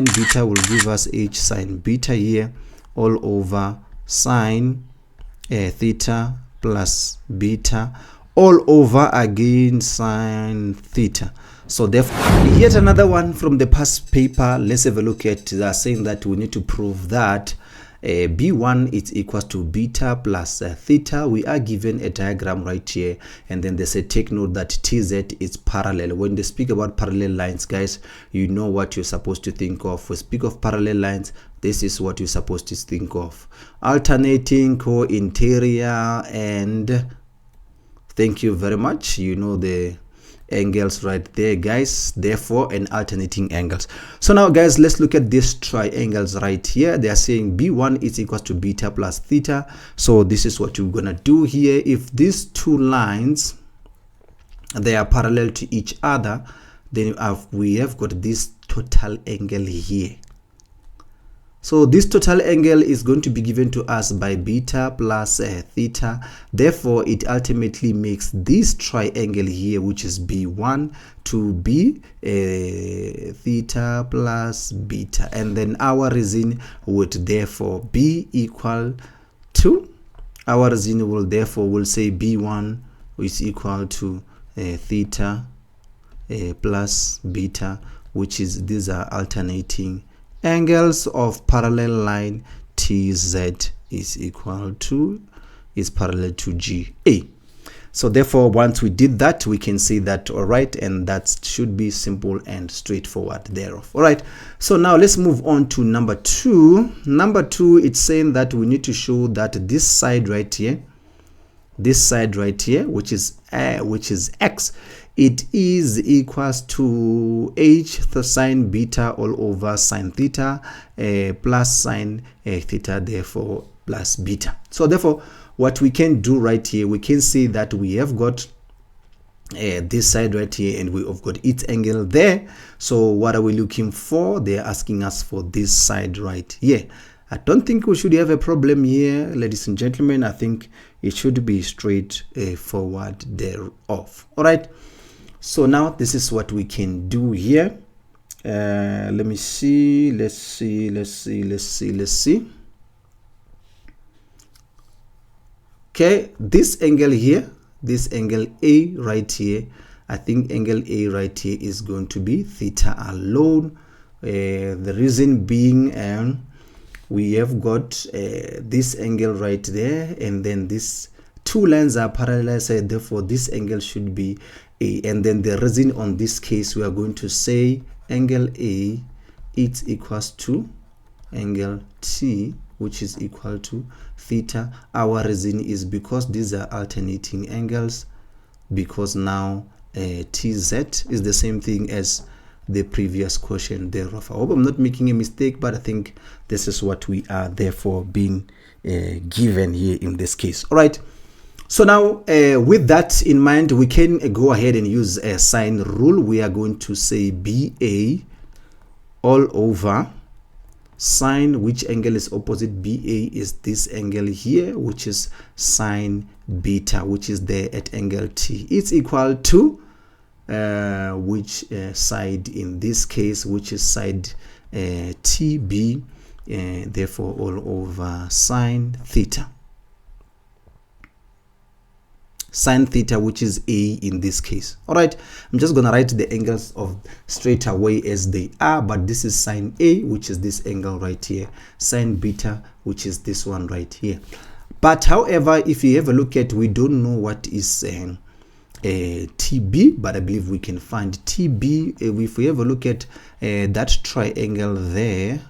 beta will give us h sine beta here all over sine theta plus beta all over again sine theta. So therefore, yet another one from the past paper. Let's have a look at saying that we need to prove that b1 is equals to beta plus theta. We are given a diagram right here, and then they say take note that tz is parallel. When they speak about parallel lines, guys, you know what you're supposed to think of. We speak of parallel lines, this is what you're supposed to think of: alternating, co-interior, and thank you very much. You know the angles right there, guys, therefore and alternating angles. So now, guys, let's look at these triangles right here. They are saying b1 is equals to beta plus theta. So this is what you're gonna do here. If these two lines, they are parallel to each other, then we have got this total angle here. So this total angle is going to be given to us by beta plus theta. Therefore, it ultimately makes this triangle here, which is b1, to be theta plus beta. And then our reason would therefore be equal to, our reason will therefore will say b1 is equal to theta plus beta, which is, these are alternating angles of parallel line. TZ is parallel to GA. So therefore, once we did that, we can say that, all right, and that should be simple and straightforward thereof. All right, so now let's move on to number 2. Number 2, it's saying that we need to show that this side right here, which is x, it is equals to h sine beta all over sine theta plus sine theta, therefore plus beta. So therefore, what we can do right here, we can see that we have got this side right here, and we have got its angle there. So what are we looking for? They're asking us for this side right here. I don't think we should have a problem here, ladies and gentlemen. I think it should be straightforward thereof. All right. So now this is what we can do here. Let me see. Let's see. Okay, this angle here, this angle A right here, I think angle A right here is going to be theta alone. The reason being, we have got this angle right there, and then these two lines are parallel, so therefore this angle should be A. And then the reason on this case, we are going to say angle A, it's equals to angle T, which is equal to theta. Our reason is because these are alternating angles, because now TZ is the same thing as the previous question thereof. I hope I'm not making a mistake, but I think this is what we are therefore being given here in this case. All right. So now with that in mind, we can go ahead and use a sine rule. We are going to say BA all over sine, which angle is opposite BA is this angle here, which is sine beta, which is there at angle T. It's equal to which side in this case, which is side TB, therefore all over sine theta. Sine theta, which is A in this case. All right, I'm just gonna write the angles of straight away as they are, but this is sine A, which is this angle right here, sine beta, which is this one right here. But however, if you have a look at, we don't know what is TB, but I believe we can find TB if we have a look at that triangle there.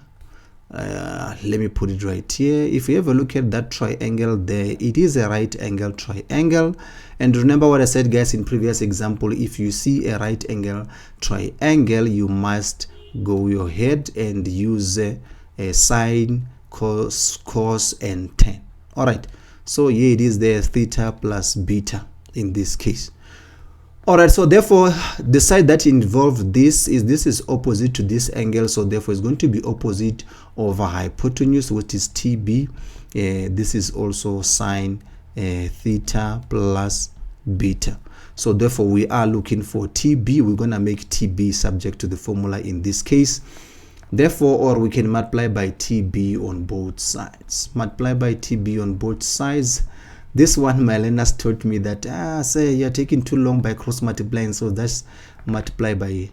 Let me put it right here. If you have a look at that triangle there, it is a right angle triangle. And remember what I said, guys, in previous example, if you see a right angle triangle, you must go your head and use a sine, cos and tan. All right, so here it is there, theta plus beta in this case. All right, so therefore the side that involved this is opposite to this angle, so therefore it's going to be opposite over hypotenuse, which is TB. This is also sine theta plus beta. So therefore we are looking for TB. We're going to make TB subject to the formula in this case. Therefore, or we can multiply by TB on both sides. Multiply by TB on both sides. This one, my learners told me that, say you're taking too long by cross multiplying, so that's multiply by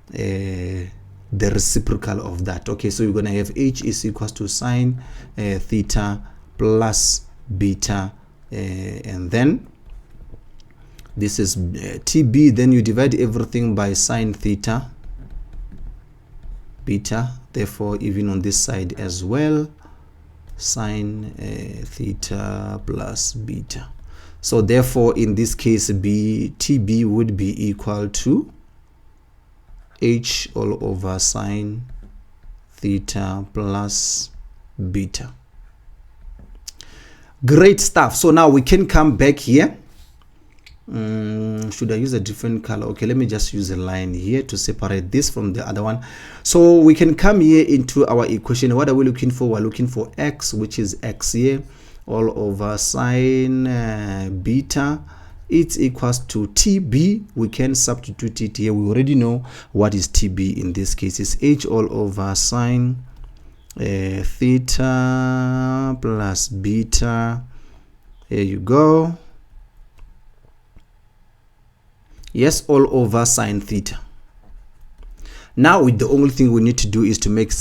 the reciprocal of that. Okay, so you're going to have H is equals to sine theta plus beta, and then this is TB, then you divide everything by sine theta beta, therefore even on this side as well, sine theta plus beta. So therefore in this case TB would be equal to H all over sine theta plus beta. Great stuff. So now we can come back here. Should I use a different color? Okay, let me just use a line here to separate this from the other one. So we can come here into our equation. What are we looking for? We're looking for x, which is x here, all over sine beta. It's equals to TB. We can substitute it here. We already know what is TB in this case. It's H all over sine theta plus beta. Here you go. Yes, all over sine theta. Now the only thing we need to do is to make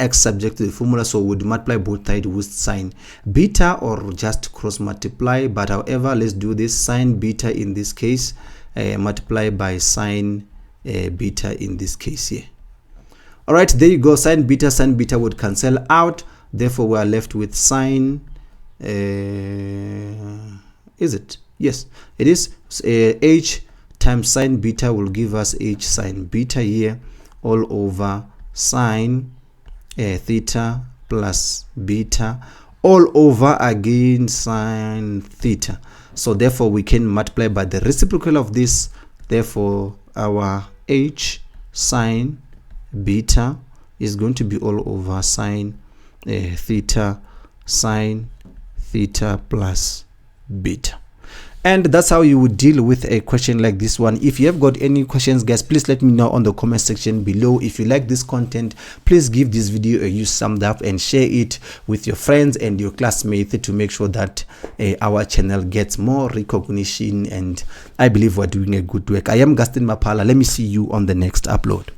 x subject to the formula, so we'd multiply both sides with sine beta or just cross multiply, but however, let's do this sine beta in this case, multiply by sine beta in this case here. All right, there you go. Sine beta would cancel out, therefore we are left with sine is it? Yes, it is. H times sine beta will give us H sine beta here, all over sine theta plus beta, all over again sine theta. So therefore we can multiply by the reciprocal of this. Therefore our H sine beta is going to be all over sine theta plus beta. And that's how you would deal with a question like this one. If you have got any questions, guys, please let me know on the comment section below. If you like this content, please give this video a huge thumbs up and share it with your friends and your classmates to make sure that our channel gets more recognition, and I believe we're doing a good work. I am Gaston Mapala. Let me see you on the next upload.